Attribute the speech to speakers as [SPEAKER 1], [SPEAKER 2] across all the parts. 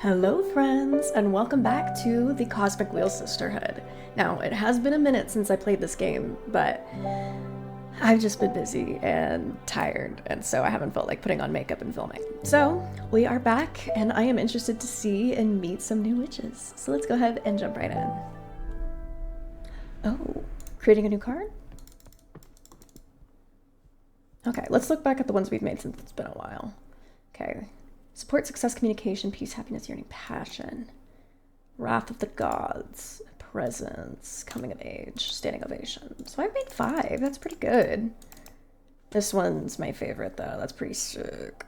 [SPEAKER 1] Hello friends, and welcome back to the Cosmic Wheel Sisterhood. Now, it has been a minute since I played this game, but I've just been busy and tired, and so I haven't felt like putting on makeup and filming. So, we are back, and I am interested to see and meet some new witches. So let's go ahead and jump right in. Oh, creating a new card? Okay, let's look back at the ones we've made since it's been a while. Okay. Support, success, communication, peace, happiness, yearning, passion. Wrath of the gods. Presence. Coming of age. Standing ovation. So I've made 5. That's pretty good. This one's my favorite, though. That's pretty sick.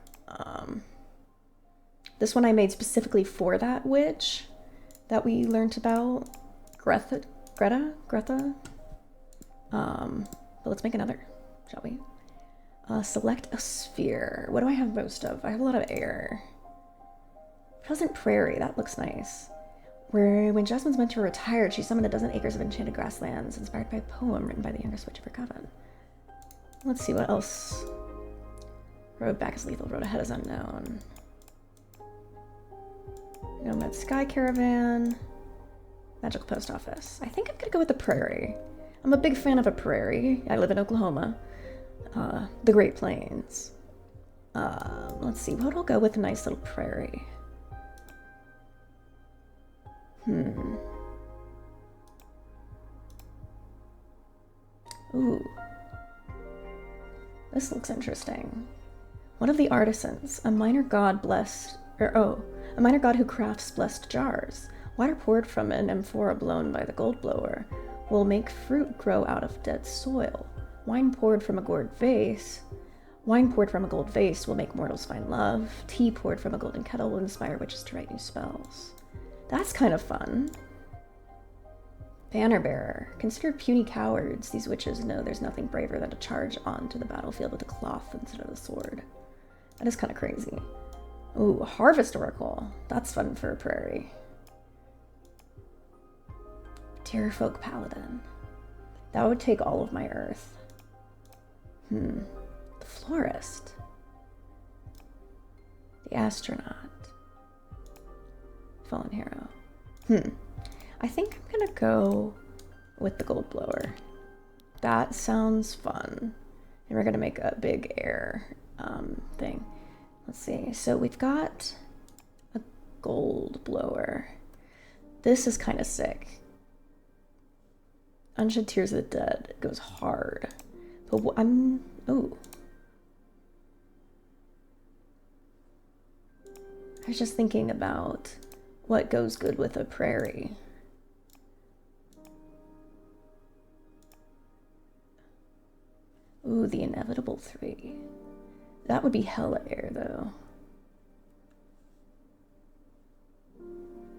[SPEAKER 1] This one I made specifically for that witch that we learned about. Greta? But let's make another, shall we? Select a sphere. What do I have most of? I have a lot of air. Pleasant Prairie, that looks nice. When Jasmine's meant to retire, she summoned a dozen acres of enchanted grasslands, inspired by a poem written by the youngest witch of her coven. Let's see, what else? Road back is lethal, road ahead is unknown. Nomad Sky Caravan. Magical Post Office. I think I'm gonna go with the prairie. I'm a big fan of a prairie. I live in Oklahoma. The Great Plains. Let's see, what will go with a nice little prairie? Ooh. This looks interesting. One of the artisans, a minor god a minor god who crafts blessed jars. Water poured from an amphora blown by the gold blower will make fruit grow out of dead soil. Wine poured from a gold vase will make mortals find love. Tea poured from a golden kettle will inspire witches to write new spells. That's kind of fun. Banner bearer. Considered puny cowards, these witches know there's nothing braver than to charge onto the battlefield with a cloth instead of a sword. That is kind of crazy. Ooh, harvest oracle. That's fun for a prairie. Terrorfolk paladin. That would take all of my earth. The florist. The astronaut. Fallen hero. I think I'm gonna go with the gold blower. That sounds fun. And we're gonna make a big air thing. Let's see. So we've got a gold blower. This is kind of sick. Unshed Tears of the Dead. It goes hard. But oh. I was just thinking about what goes good with a prairie. Ooh, the Inevitable 3. That would be hella air, though.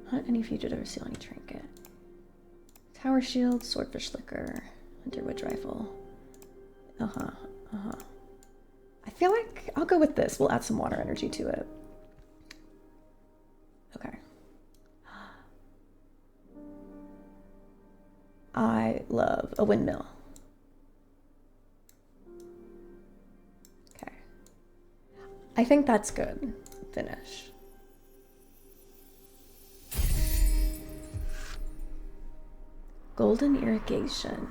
[SPEAKER 1] Hunt any fugitive or steal any trinket. Tower shield, swordfish liquor, hunter witch rifle. I feel like I'll go with this. We'll add some water energy to it. Okay. I love a windmill. Okay. I think that's good. Finish. Golden irrigation.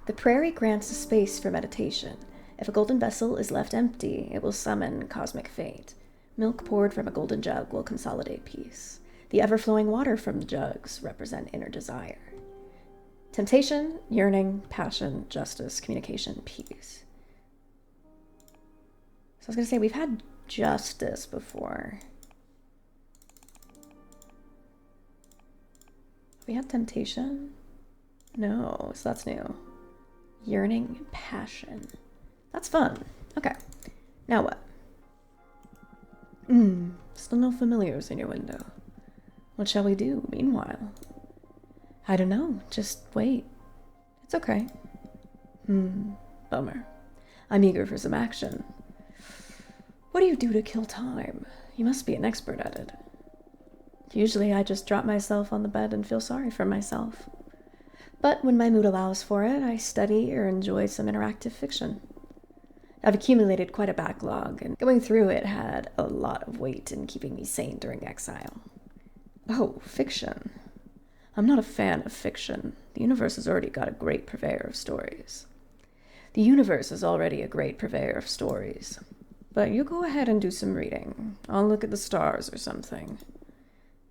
[SPEAKER 1] The prairie grants a space for meditation. If a golden vessel is left empty, it will summon cosmic fate. Milk poured from a golden jug will consolidate peace. The ever-flowing water from the jugs represent inner desire. Temptation, yearning, passion, justice, communication, peace. So I was going to say, we've had justice before. We had temptation? No, so that's new. Yearning, passion. That's fun. Okay. Now what? Still no familiars in your window. What shall we do meanwhile? I don't know. Just wait. It's okay. Bummer. I'm eager for some action. What do you do to kill time? You must be an expert at it. Usually I just drop myself on the bed and feel sorry for myself. But when my mood allows for it, I study or enjoy some interactive fiction. I've accumulated quite a backlog, and going through it had a lot of weight in keeping me sane during exile. Oh, fiction. I'm not a fan of fiction. The universe has already got a great purveyor of stories. The universe is already a great purveyor of stories. But you go ahead and do some reading. I'll look at the stars or something.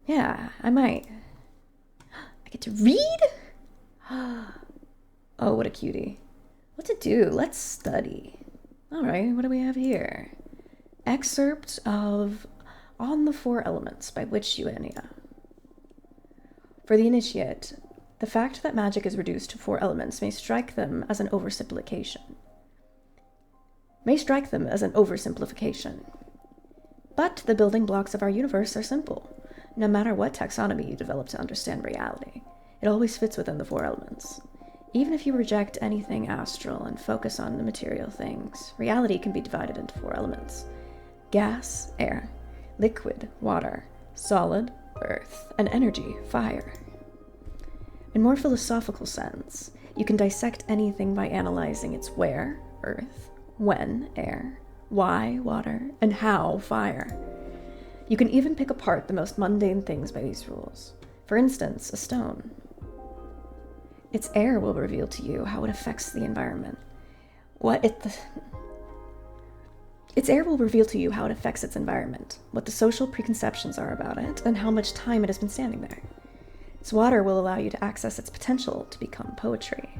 [SPEAKER 1] Yeah, I might. I get to read? Oh, what a cutie. What to do? Let's study. All right, what do we have here? Excerpt of On the Four Elements by Witchy. For the initiate, the fact that magic is reduced to 4 elements may strike them as an oversimplification. But the building blocks of our universe are simple. No matter what taxonomy you develop to understand reality, it always fits within the 4 elements. Even if you reject anything astral and focus on the material things, reality can be divided into 4 elements: gas, air; liquid, water; solid, earth; and energy, fire. In more philosophical sense, you can dissect anything by analyzing its where, earth; when, air; why, water; and how, fire. You can even pick apart the most mundane things by these rules. For instance, a stone. Its air will reveal to you how it affects the environment. Its air will reveal to you how it affects its environment, what the social preconceptions are about it, and how much time it has been standing there. Its water will allow you to access its potential to become poetry.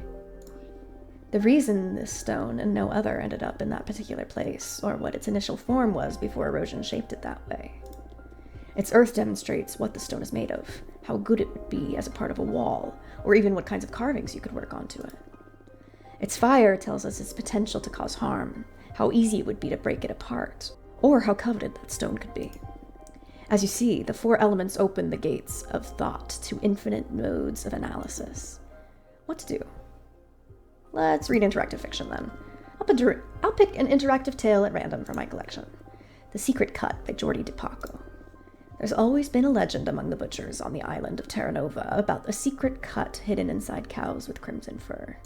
[SPEAKER 1] The reason this stone and no other ended up in that particular place, or what its initial form was before erosion shaped it that way. Its earth demonstrates what the stone is made of, how good it would be as a part of a wall, or even what kinds of carvings you could work onto it. Its fire tells us its potential to cause harm, how easy it would be to break it apart, or how coveted that stone could be. As you see, the 4 elements open the gates of thought to infinite modes of analysis. What to do? Let's read interactive fiction then. I'll pick an interactive tale at random from my collection. The Secret Cut by Jordi DePaco. There's always been a legend among the butchers on the island of 𝕤𝕠𝕟𝕟𝕟 about a secret cut hidden inside cows with crimson fur.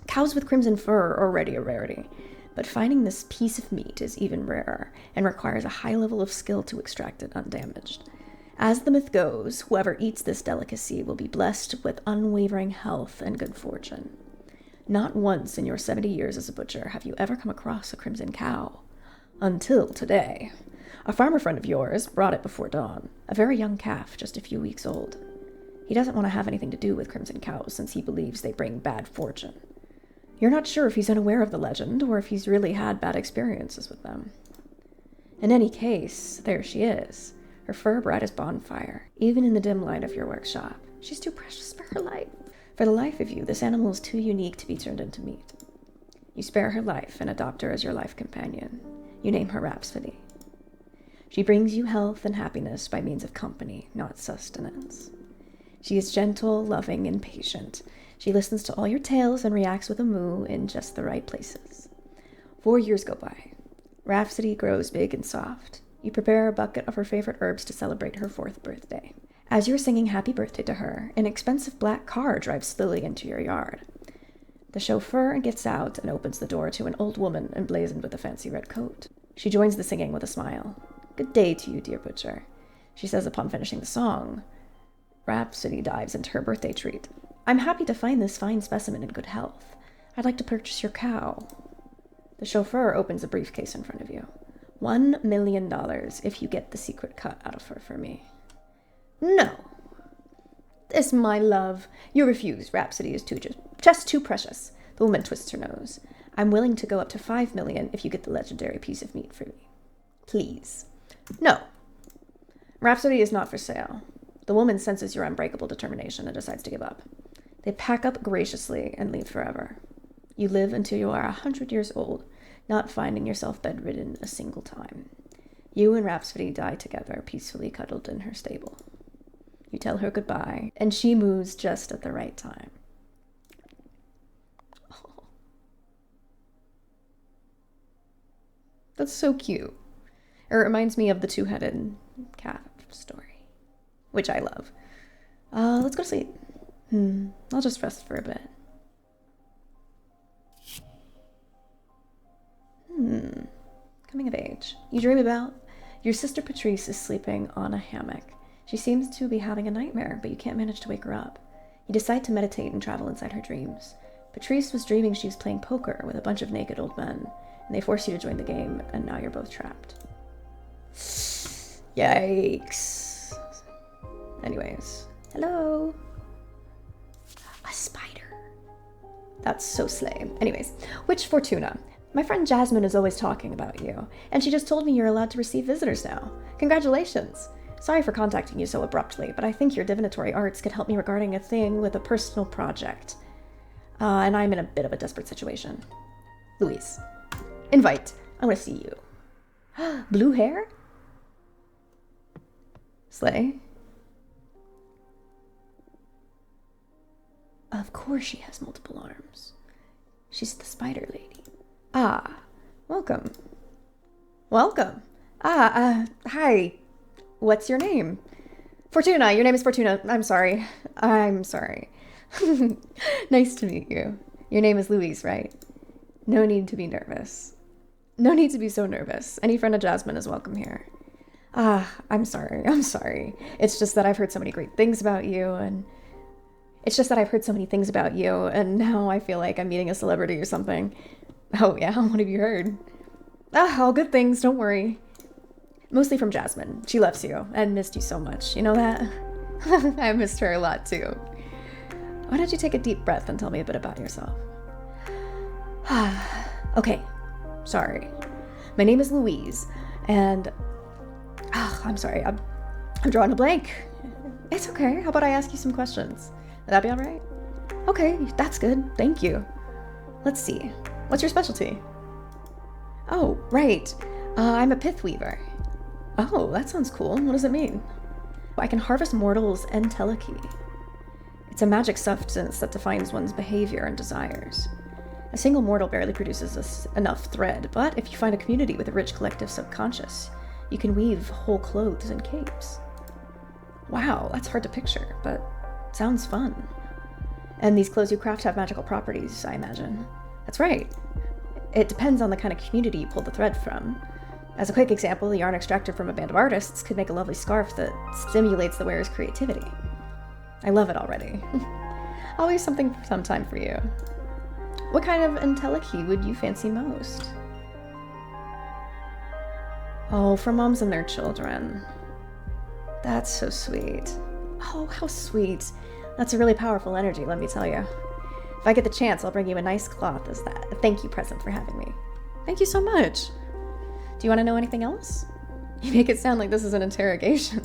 [SPEAKER 1] Cows with crimson fur are already a rarity, but finding this piece of meat is even rarer and requires a high level of skill to extract it undamaged. As the myth goes, whoever eats this delicacy will be blessed with unwavering health and good fortune. Not once in your 70 years as a butcher have you ever come across a crimson cow. Until today. A farmer friend of yours brought it before dawn, a very young calf, just a few weeks old. He doesn't want to have anything to do with crimson cows since he believes they bring bad fortune. You're not sure if he's unaware of the legend or if he's really had bad experiences with them. In any case, there she is, her fur bright as bonfire, even in the dim light of your workshop. She's too precious for her life. For the life of you, this animal is too unique to be turned into meat. You spare her life and adopt her as your life companion. You name her Rhapsody. She brings you health and happiness by means of company, not sustenance. She is gentle, loving, and patient. She listens to all your tales and reacts with a moo in just the right places. 4 years go by. Rhapsody grows big and soft. You prepare a bucket of her favorite herbs to celebrate her 4th birthday. As you're singing happy birthday to her, an expensive black car drives slowly into your yard. The chauffeur gets out and opens the door to an old woman emblazoned with a fancy red coat. She joins the singing with a smile. "Good day to you, dear butcher," she says upon finishing the song. Rhapsody dives into her birthday treat. "I'm happy to find this fine specimen in good health. I'd like to purchase your cow." The chauffeur opens a briefcase in front of you. $1 million if you get the secret cut out of her for me. "No. This, my love. You refuse. Rhapsody is just too precious." The woman twists her nose. "I'm willing to go up to $5 million if you get the legendary piece of meat for me. Please." "No. Rhapsody is not for sale." The woman senses your unbreakable determination and decides to give up. They pack up graciously and leave forever. You live until you are 100 years old, not finding yourself bedridden a single time. You and Rhapsody die together, peacefully cuddled in her stable. You tell her goodbye, and she moves just at the right time. Oh. That's so cute. It reminds me of the 2-headed calf story, which I love. Let's go to sleep. I'll just rest for a bit. Coming of age. You dream about your sister Patrice is sleeping on a hammock. She seems to be having a nightmare, but you can't manage to wake her up. You decide to meditate and travel inside her dreams. Patrice was dreaming she was playing poker with a bunch of naked old men, and they force you to join the game, and now you're both trapped. Yikes. Anyways. Hello. A spider. That's so slay. Anyways, Witch Fortuna. My friend Jasmine is always talking about you, and she just told me you're allowed to receive visitors now. Congratulations. Sorry for contacting you so abruptly, but I think your divinatory arts could help me regarding a thing with a personal project. And I'm in a bit of a desperate situation. Louise. Invite. I want to see you. Blue hair? Slay. Of course she has multiple arms. She's the spider lady. Ah, welcome. Welcome. Hi. What's your name? Fortuna. Your name is Fortuna. I'm sorry. Nice to meet you. Your name is Louise, right? No need to be nervous. No need to be so nervous. Any friend of Jasmine is welcome here. I'm sorry. It's just that I've heard so many great things about you, and now I feel like I'm meeting a celebrity or something. Oh yeah, what have you heard? All good things, don't worry. Mostly from Jasmine. She loves you and missed you so much. You know that? I missed her a lot too. Why don't you take a deep breath and tell me a bit about yourself? Okay, sorry. My name is Louise, and I'm sorry, I'm drawing a blank. It's okay. How about I ask you some questions? Would that be all right? Okay, that's good. Thank you. Let's see. What's your specialty? Oh, right. I'm a pith weaver. Oh, that sounds cool. What does it mean? I can harvest mortals' 𝕤𝕠𝕟𝕟𝕟𝕟. It's a magic substance that defines one's behavior and desires. A single mortal barely produces enough thread, but if you find a community with a rich collective subconscious, you can weave whole clothes and capes. Wow, that's hard to picture, but sounds fun. And these clothes you craft have magical properties, I imagine. That's right. It depends on the kind of community you pull the thread from. As a quick example, the yarn extracted from a band of artists could make a lovely scarf that stimulates the wearer's creativity. I love it already. I'll leave something sometime for you. What kind of 𝕤𝕠𝕟𝕟𝕟 would you fancy most? Oh, for moms and their children. That's so sweet. Oh, how sweet. That's a really powerful energy, let me tell you. If I get the chance, I'll bring you a nice cloth as that a thank you present for having me. Thank you so much. Do you want to know anything else? You make it sound like this is an interrogation.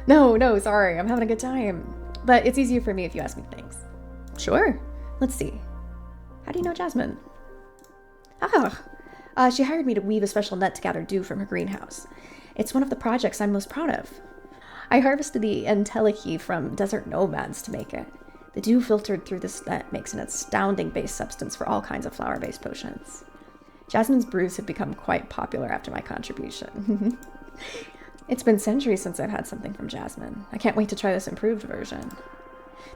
[SPEAKER 1] No, sorry, I'm having a good time. But it's easier for me if you ask me things. Sure. Let's see. How do you know Jasmine? She hired me to weave a special net to gather dew from her greenhouse. It's one of the projects I'm most proud of. I harvested the 𝕤𝕠𝕟𝕟𝕟 from desert nomads to make it. The dew filtered through this net makes an astounding base substance for all kinds of flower-based potions. Jasmine's brews have become quite popular after my contribution. It's been centuries since I've had something from Jasmine. I can't wait to try this improved version.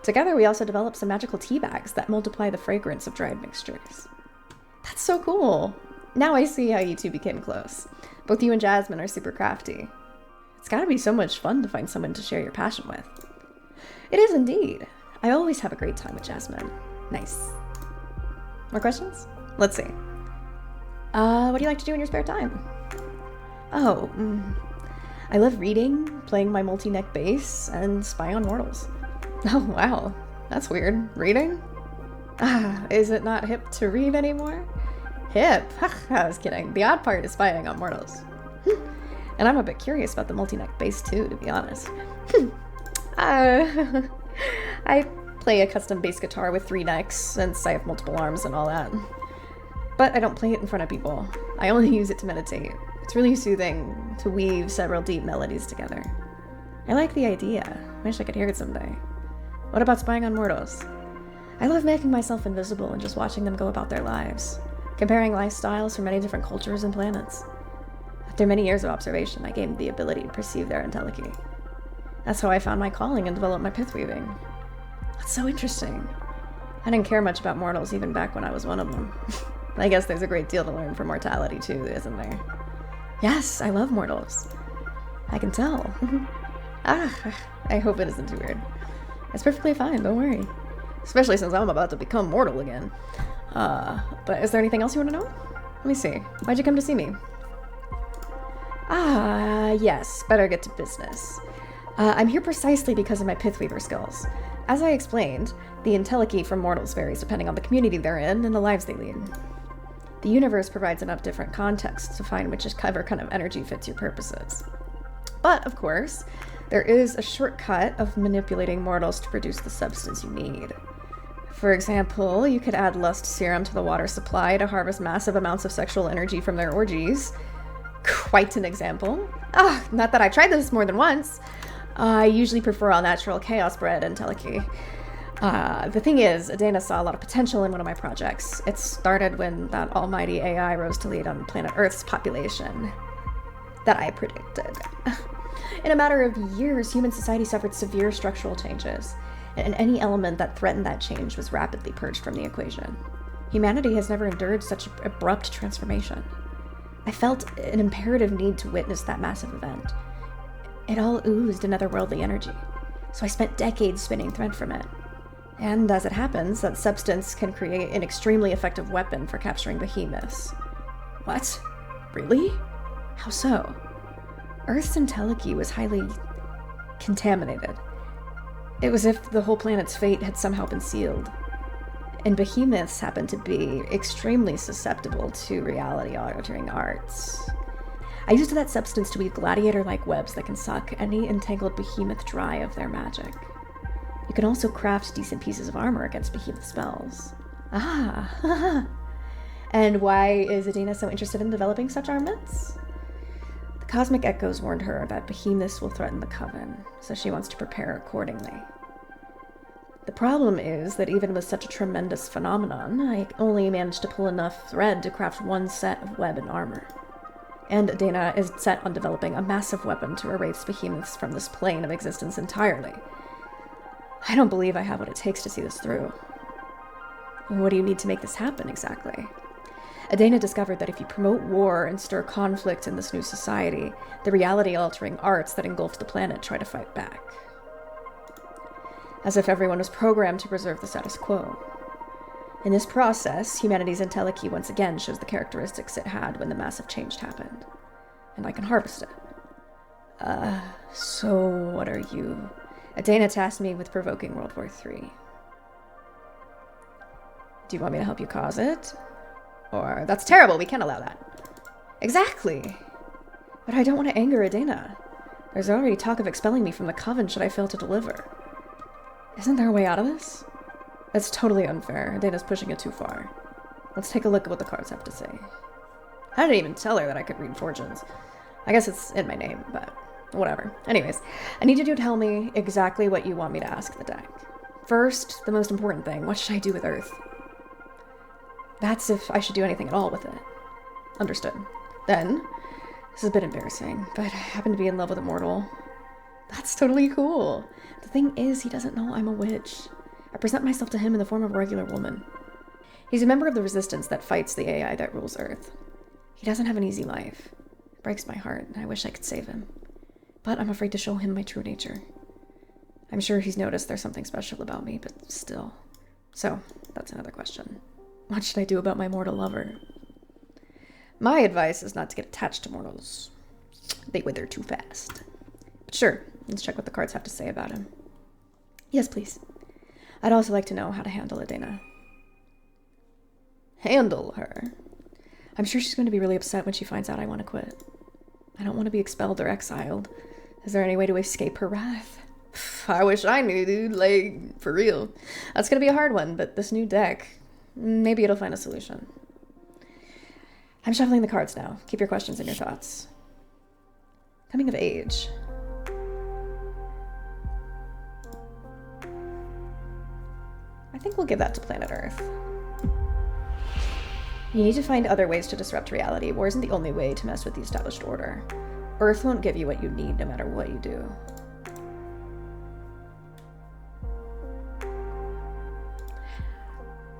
[SPEAKER 1] Together, we also developed some magical tea bags that multiply the fragrance of dried mixtures. That's so cool! Now I see how you two became close. Both you and Jasmine are super crafty. It's gotta be so much fun to find someone to share your passion with. It is indeed. I always have a great time with Jasmine. Nice. More questions? Let's see. What do you like to do in your spare time? I love reading, playing my multi-neck bass, and spying on mortals. Oh, wow. That's weird. Reading? Is it not hip to read anymore? Hip? I was kidding. The odd part is spying on mortals. And I'm a bit curious about the multi-neck bass too, to be honest. I play a custom bass guitar with 3 necks, since I have multiple arms and all that. But I don't play it in front of people. I only use it to meditate. It's really soothing to weave several deep melodies together. I like the idea. Wish I could hear it someday. What about spying on mortals? I love making myself invisible and just watching them go about their lives, comparing lifestyles from many different cultures and planets. After many years of observation, I gained the ability to perceive their 𝕤𝕠𝕟𝕟𝕟𝕟. That's how I found my calling and developed my pith weaving. That's so interesting. I didn't care much about mortals even back when I was one of them. I guess there's a great deal to learn from mortality too, isn't there? Yes, I love mortals. I can tell. I hope it isn't too weird. It's perfectly fine, don't worry. Especially since I'm about to become mortal again. But is there anything else you want to know? Let me see. Why'd you come to see me? Yes, better get to business. I'm here precisely because of my Pithweaver skills. As I explained, the 𝕤𝕠𝕟𝕟𝕟𝕟 from mortals varies depending on the community they're in and the lives they lead. The universe provides enough different contexts to find whichever kind of energy fits your purposes. But, of course, there is a shortcut of manipulating mortals to produce the substance you need. For example, you could add lust serum to the water supply to harvest massive amounts of sexual energy from their orgies. Quite an example. Not that I've tried this more than once. I usually prefer all-natural chaos bread and 𝕤𝕠𝕟𝕟𝕟. The thing is, 𝕤𝕠𝕟 saw a lot of potential in one of my projects. It started when that almighty AI rose to lead on planet Earth's population that I predicted. In a matter of years, human society suffered severe structural changes, and any element that threatened that change was rapidly purged from the equation. Humanity has never endured such abrupt transformation. I felt an imperative need to witness that massive event. It all oozed anotherworldly energy, so I spent decades spinning thread from it. And as it happens, that substance can create an extremely effective weapon for capturing behemoths. What? Really? How so? Earth's 𝕤𝕠𝕟𝕟𝕟 was highly contaminated. It was as if the whole planet's fate had somehow been sealed. And behemoths happen to be extremely susceptible to reality-altering arts. I used that substance to weave gladiator-like webs that can suck any entangled behemoth dry of their magic. You can also craft decent pieces of armor against behemoth spells. And why is 𝕤𝕠𝕟 so interested in developing such armaments? The cosmic echoes warned her that behemoths will threaten the Coven, so she wants to prepare accordingly. The problem is that even with such a tremendous phenomenon, I only managed to pull enough thread to craft one set of web and armor. And 𝕤𝕠𝕟 is set on developing a massive weapon to erase behemoths from this plane of existence entirely. I don't believe I have what it takes to see this through. What do you need to make this happen, exactly? 𝕤𝕠𝕟 discovered that if you promote war and stir conflict in this new society, the reality-altering arts that engulfed the planet try to fight back. As if everyone was programmed to preserve the status quo. In this process, humanity's 𝕤𝕠𝕟𝕟𝕟 once again shows the characteristics it had when the massive change happened. And I can harvest it. So what are you? 𝕤𝕠𝕟 tasked me with provoking World War III. Do you want me to help you cause it? Or, that's terrible, we can't allow that. Exactly! But I don't want to anger 𝕤𝕠𝕟. There's already talk of expelling me from the Coven should I fail to deliver. Isn't there a way out of this? That's totally unfair. 𝕤𝕠𝕟's pushing it too far. Let's take a look at what the cards have to say. I didn't even tell her that I could read fortunes. I guess it's in my name, but whatever. Anyways, I need you to tell me exactly what you want me to ask the deck. First, the most important thing, what should I do with Earth? That's if I should do anything at all with it. Understood. Then, this is a bit embarrassing, but I happen to be in love with a mortal. That's totally cool. The thing is, he doesn't know I'm a witch. I present myself to him in the form of a regular woman. He's a member of the resistance that fights the AI that rules Earth. He doesn't have an easy life. It breaks my heart, and I wish I could save him. But I'm afraid to show him my true nature. I'm sure he's noticed there's something special about me, but still. So, that's another question. What should I do about my mortal lover? My advice is not to get attached to mortals. They wither too fast. But sure, let's check what the cards have to say about him. Yes, please. I'd also like to know how to handle 𝕤𝕠𝕟. Handle her? I'm sure she's going to be really upset when she finds out I want to quit. I don't want to be expelled or exiled. Is there any way to escape her wrath? I wish I knew, dude. Like, for real. That's going to be a hard one, but this new deck, maybe it'll find a solution. I'm shuffling the cards now. Keep your questions and your thoughts. Coming of age. I think we'll give that to planet Earth. You need to find other ways to disrupt reality. War isn't the only way to mess with the established order. Earth won't give you what you need no matter what you do.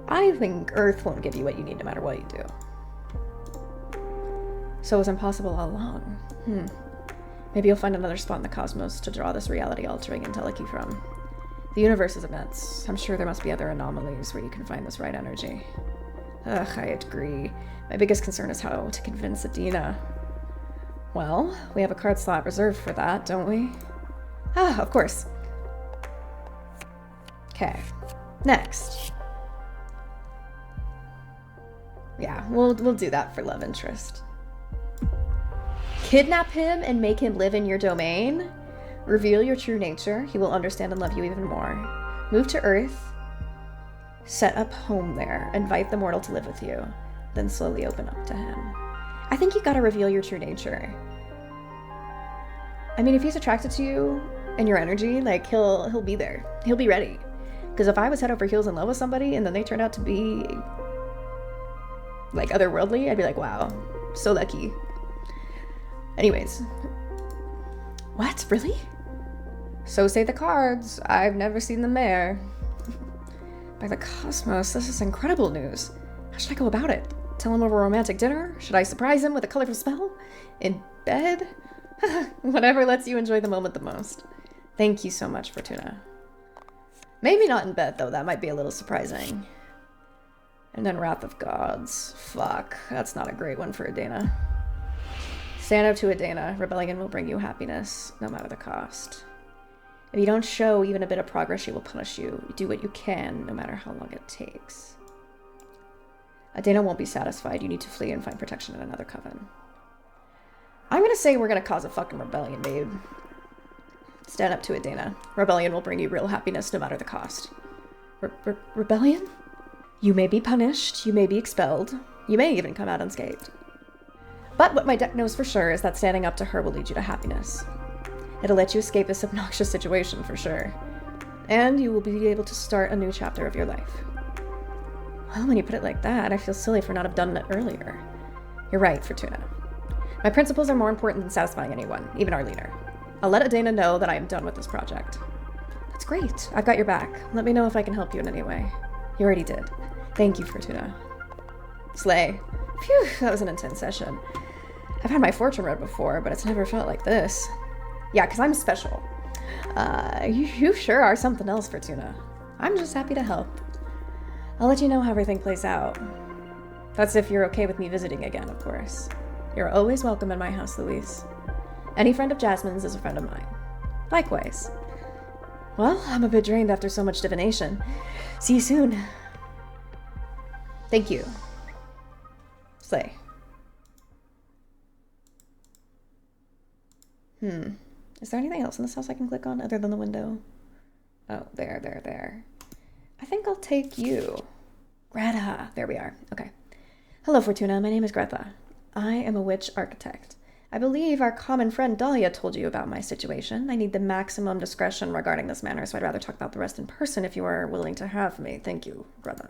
[SPEAKER 1] I think Earth won't give you what you need no matter what you do. So it was impossible all along. Maybe you'll find another spot in the cosmos to draw this reality-altering entelechy from. The universe is immense. I'm sure there must be other anomalies where you can find this right energy. Ugh, I agree. My biggest concern is how to convince Adina. Well, we have a card slot reserved for that, don't we? Ah, of course. Okay. Next. Yeah, we'll do that for love interest. Kidnap him and make him live in your domain? Reveal your true nature. He will understand and love you even more. Move to Earth. Set up home there. Invite the mortal to live with you. Then slowly open up to him. I think you gotta reveal your true nature. I mean, if he's attracted to you and your energy, like, he'll be there. He'll be ready. Because if I was head over heels in love with somebody and then they turned out to be, like, otherworldly, I'd be like, wow, so lucky. Anyways. What? Really? So say the cards. I've never seen them there. By the cosmos, this is incredible news. How should I go about it? Tell him over a romantic dinner? Should I surprise him with a colorful spell? In bed? Whatever lets you enjoy the moment the most. Thank you so much, Fortuna. Maybe not in bed, though. That might be a little surprising. And then Wrath of Gods. Fuck. That's not a great one for Adana. Stand up to Adana. Rebellion will bring you happiness, no matter the cost. If you don't show even a bit of progress, she will punish you. You do what you can, no matter how long it takes. Adana won't be satisfied. You need to flee and find protection in another coven. I'm gonna say we're gonna cause a fucking rebellion, babe. Stand up to Adana. Rebellion will bring you real happiness, no matter the cost. Rebellion? You may be punished. You may be expelled. You may even come out unscathed. But what my deck knows for sure is that standing up to her will lead you to happiness. It'll let you escape this obnoxious situation for sure. And you will be able to start a new chapter of your life. Well, when you put it like that, I feel silly for not have done it earlier. You're right, Fortuna. My principles are more important than satisfying anyone, even our leader. I'll let Adana know that I am done with this project. That's great. I've got your back. Let me know if I can help you in any way. You already did. Thank you, Fortuna. Slay. Phew, that was an intense session. I've had my fortune read before, but it's never felt like this. Yeah, because I'm special. You sure are something else, Fortuna. I'm just happy to help. I'll let you know how everything plays out. That's if you're okay with me visiting again, of course. You're always welcome in my house, Louise. Any friend of Jasmine's is a friend of mine. Likewise. Well, I'm a bit drained after so much divination. See you soon. Thank you. Slay. Is there anything else in this house I can click on other than the window? Oh, there. I think I'll take you. Greta. There we are. Okay. Hello, Fortuna. My name is Greta. I am a witch architect. I believe our common friend Dahlia told you about my situation. I need the maximum discretion regarding this matter, so I'd rather talk about the rest in person if you are willing to have me. Thank you, Greta.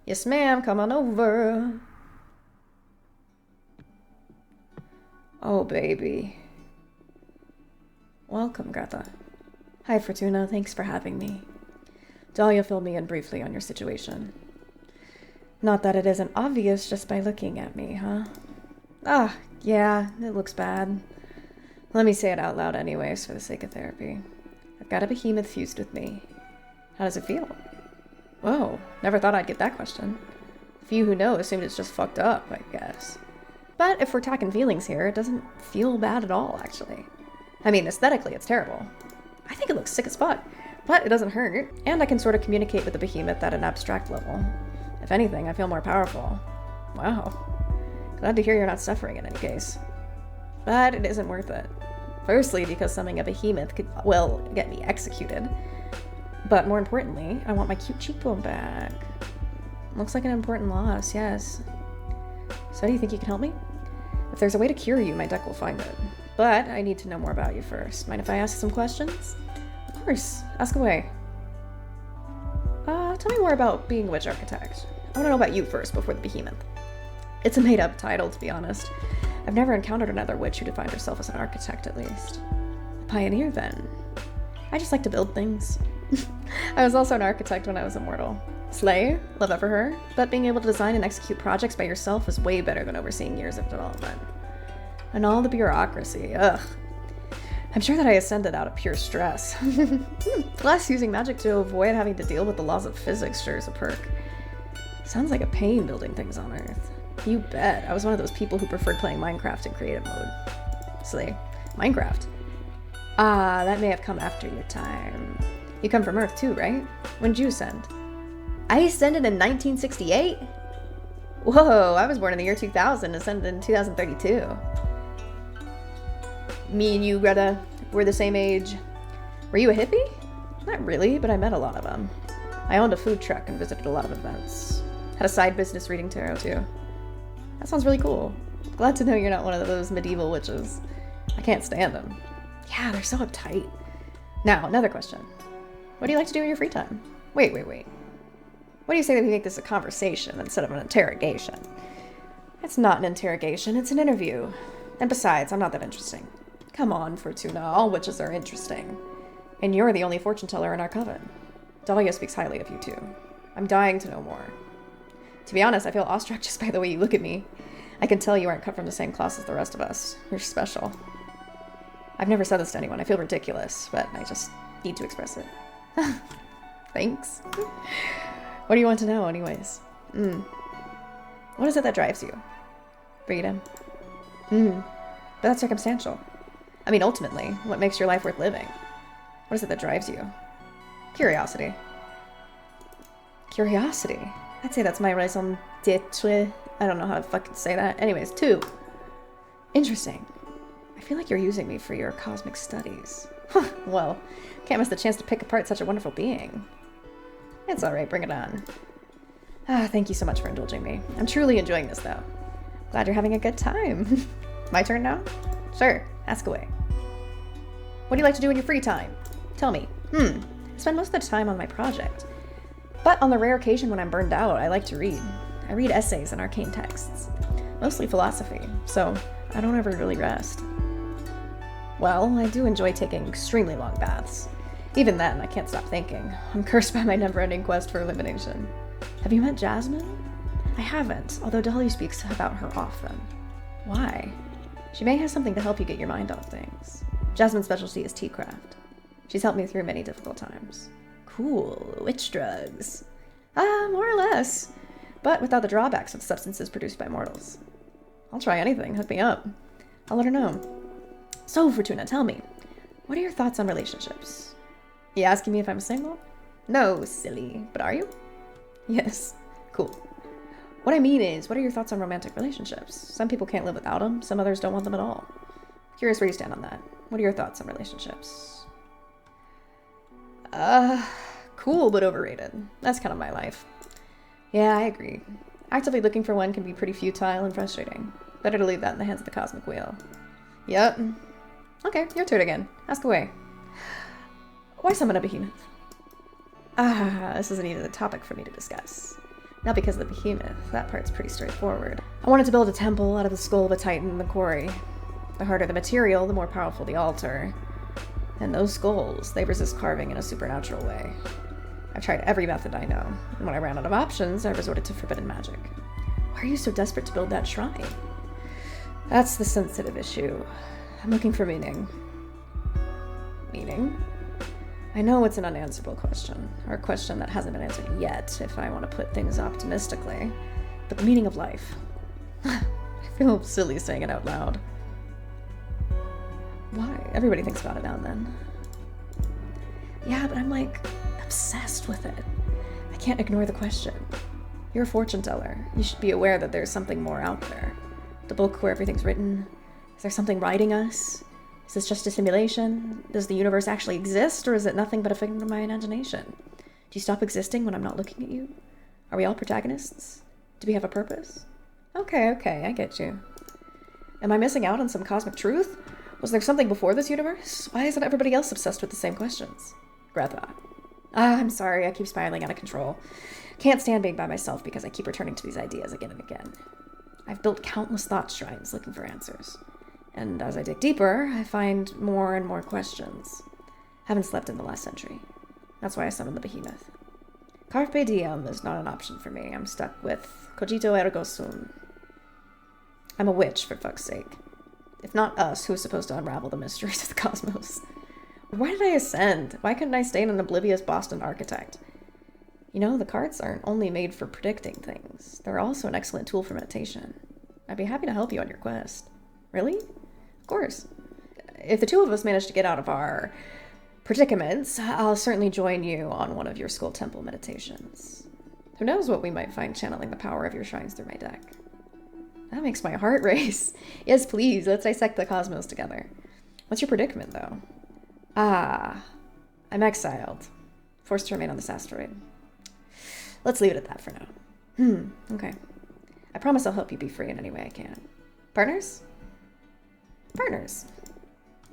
[SPEAKER 1] Yes, ma'am. Come on over. Oh, baby. Welcome, Greta. Hi, Fortuna. Thanks for having me. Dahlia filled me in briefly on your situation. Not that it isn't obvious just by looking at me, huh? Ah, yeah, it looks bad. Let me say it out loud anyways, for the sake of therapy. I've got a behemoth fused with me. How does it feel? Whoa, never thought I'd get that question. Few who know assumed it's just fucked up, I guess. But if we're talking feelings here, it doesn't feel bad at all, actually. I mean, aesthetically, it's terrible. I think it looks sick as fuck, but it doesn't hurt, and I can sort of communicate with the behemoth at an abstract level. If anything, I feel more powerful. Wow. Glad to hear you're not suffering in any case. But it isn't worth it. Firstly, because summoning a behemoth could, well, get me executed. But more importantly, I want my cute cheekbone back. Looks like an important loss, yes. So do you think you can help me? If there's a way to cure you, my deck will find it. But I need to know more about you first. Mind if I ask some questions? Of course. Ask away. Tell me more about being a witch architect. I want to know about you first before the behemoth. It's a made-up title, to be honest. I've never encountered another witch who defined herself as an architect, at least. A pioneer, then. I just like to build things. I was also an architect when I was immortal. Slay, love it for her, but being able to design and execute projects by yourself is way better than overseeing years of development. And all the bureaucracy, ugh. I'm sure that I ascended out of pure stress. Plus, using magic to avoid having to deal with the laws of physics sure is a perk. Sounds like a pain building things on Earth. You bet. I was one of those people who preferred playing Minecraft in creative mode. Slay. Minecraft. Ah, that may have come after your time. You come from Earth too, right? When did you ascend? I ascended in 1968? Whoa, I was born in the year 2000, ascended in 2032. Me and you, Greta, we're the same age. Were you a hippie? Not really, but I met a lot of them. I owned a food truck and visited a lot of events. Had a side business reading tarot too. That sounds really cool. Glad to know you're not one of those medieval witches. I can't stand them. Yeah, they're so uptight. Now, another question. What do you like to do in your free time? Wait. What do you say that we make this a conversation instead of an interrogation? It's not an interrogation, it's an interview. And besides, I'm not that interesting. Come on, Fortuna, all witches are interesting. And you're the only fortune teller in our coven. Dahlia speaks highly of you too. I'm dying to know more. To be honest, I feel awestruck just by the way you look at me. I can tell you aren't cut from the same cloth as the rest of us. You're special. I've never said this to anyone. I feel ridiculous, but I just need to express it. Thanks. What do you want to know, anyways? What is it that drives you? Freedom. But that's circumstantial. I mean, ultimately, what makes your life worth living? What is it that drives you? Curiosity. Curiosity? I'd say that's my raison d'etre. I don't know how to fucking say that. Anyways, 2. Interesting. I feel like you're using me for your cosmic studies. Well, can't miss the chance to pick apart such a wonderful being. It's alright, bring it on. Thank you so much for indulging me. I'm truly enjoying this, though. Glad you're having a good time. My turn now? Sure, ask away. What do you like to do in your free time? Tell me. I spend most of the time on my project. But on the rare occasion when I'm burned out, I like to read. I read essays and arcane texts. Mostly philosophy, so I don't ever really rest. Well, I do enjoy taking extremely long baths. Even then, I can't stop thinking. I'm cursed by my never-ending quest for elimination. Have you met Jasmine? I haven't, although Dolly speaks about her often. Why? She may have something to help you get your mind off things. Jasmine's specialty is tea craft. She's helped me through many difficult times. Cool. Witch drugs. More or less. But without the drawbacks of substances produced by mortals. I'll try anything. Hook me up. I'll let her know. So, Fortuna, tell me. What are your thoughts on relationships? You asking me if I'm single? No, silly. But are you? Yes. Cool. What I mean is, what are your thoughts on romantic relationships? Some people can't live without them. Some others don't want them at all. Curious where you stand on that. What are your thoughts on relationships? Cool, but overrated. That's kind of my life. Yeah, I agree. Actively looking for one can be pretty futile and frustrating. Better to leave that in the hands of the Cosmic Wheel. Yep. Okay, your turn again. Ask away. Why summon a behemoth? This isn't even a topic for me to discuss. Not because of the behemoth. That part's pretty straightforward. I wanted to build a temple out of the skull of a titan in the quarry. The harder the material, the more powerful the altar. And those skulls, they resist carving in a supernatural way. I've tried every method I know, and when I ran out of options, I resorted to forbidden magic. Why are you so desperate to build that shrine? That's the sensitive issue. I'm looking for meaning. Meaning? I know it's an unanswerable question, or a question that hasn't been answered yet, if I want to put things optimistically. But the meaning of life. I feel silly saying it out loud. Why? Everybody thinks about it now and then. Yeah, but I'm like obsessed with it. I can't ignore the question. You're a fortune teller. You should be aware that there's something more out there. The book where everything's written. Is there something writing us? Is this just a simulation? Does the universe actually exist, or is it nothing but a figment of my imagination? Do you stop existing when I'm not looking at you? Are we all protagonists? Do we have a purpose? Okay, I get you. Am I missing out on some cosmic truth? Was there something before this universe? Why isn't everybody else obsessed with the same questions? Greta. I'm sorry, I keep spiraling out of control. Can't stand being by myself because I keep returning to these ideas again and again. I've built countless thought shrines looking for answers. And as I dig deeper, I find more and more questions. Haven't slept in the last century. That's why I summoned the behemoth. Carpe diem is not an option for me. I'm stuck with cogito ergo sum. I'm a witch, for fuck's sake. If not us, who's supposed to unravel the mysteries of the cosmos? Why did I ascend? Why couldn't I stay an oblivious Boston architect? You know, the cards aren't only made for predicting things. They're also an excellent tool for meditation. I'd be happy to help you on your quest. Really? Of course. If the two of us manage to get out of our predicaments, I'll certainly join you on one of your school temple meditations. Who knows what we might find channeling the power of your shrines through my deck. That makes my heart race. Yes, please, let's dissect the cosmos together. What's your predicament, though? I'm exiled. Forced to remain on this asteroid. Let's leave it at that for now. Okay. I promise I'll help you be free in any way I can. Partners? Partners.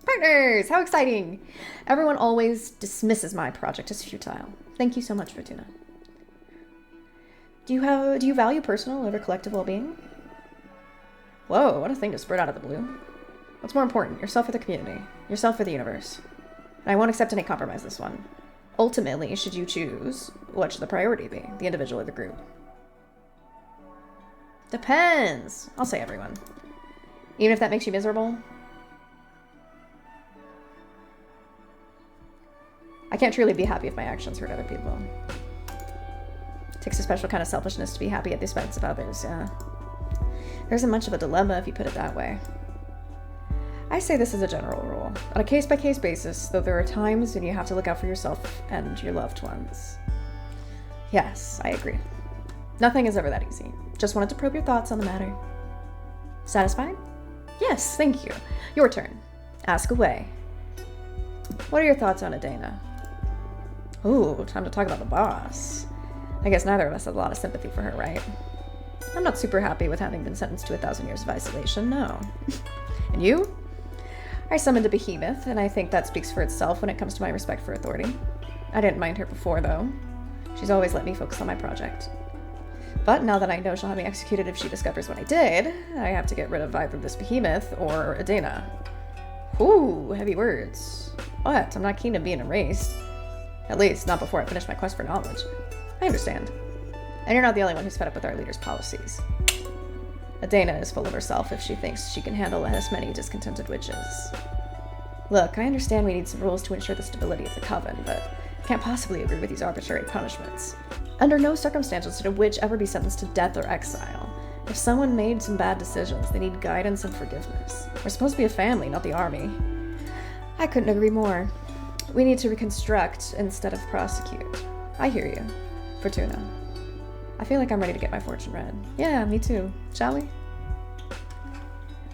[SPEAKER 1] Partners! How exciting! Everyone always dismisses my project as futile. Thank you so much, Fortuna. Do you value personal over collective well-being? Whoa, what a thing to spread out of the blue. What's more important, yourself or the community? Yourself or the universe? And I won't accept any compromise this one. Ultimately, should you choose, what should the priority be? The individual or the group? Depends. I'll say everyone. Even if that makes you miserable? I can't truly be happy if my actions hurt other people. It takes a special kind of selfishness to be happy at the expense of others, yeah. There isn't much of a dilemma if you put it that way. I say this as a general rule, on a case-by-case basis, though there are times when you have to look out for yourself and your loved ones. Yes, I agree. Nothing is ever that easy. Just wanted to probe your thoughts on the matter. Satisfied? Yes, thank you. Your turn. Ask away. What are your thoughts on 𝕤𝕚𝕚𝕚? Ooh, time to talk about the boss. I guess neither of us have a lot of sympathy for her, right? I'm not super happy with having been sentenced to 1,000 years of isolation, no. And you? I summoned a behemoth, and I think that speaks for itself when it comes to my respect for authority. I didn't mind her before, though. She's always let me focus on my project. But now that I know she'll have me executed if she discovers what I did, I have to get rid of either this behemoth or 𝕤𝕚𝕚𝕚. Ooh, heavy words. What? I'm not keen on being erased. At least, not before I finish my quest for knowledge. I understand. And you're not the only one who's fed up with our leader's policies. 𝕤𝕚𝕚 is full of herself if she thinks she can handle as many discontented witches. Look, I understand we need some rules to ensure the stability of the coven, but I can't possibly agree with these arbitrary punishments. Under no circumstances should a witch ever be sentenced to death or exile. If someone made some bad decisions, they need guidance and forgiveness. We're supposed to be a family, not the army. I couldn't agree more. We need to reconstruct instead of prosecute. I hear you. Fortuna. I feel like I'm ready to get my fortune read. Yeah, me too. Shall we?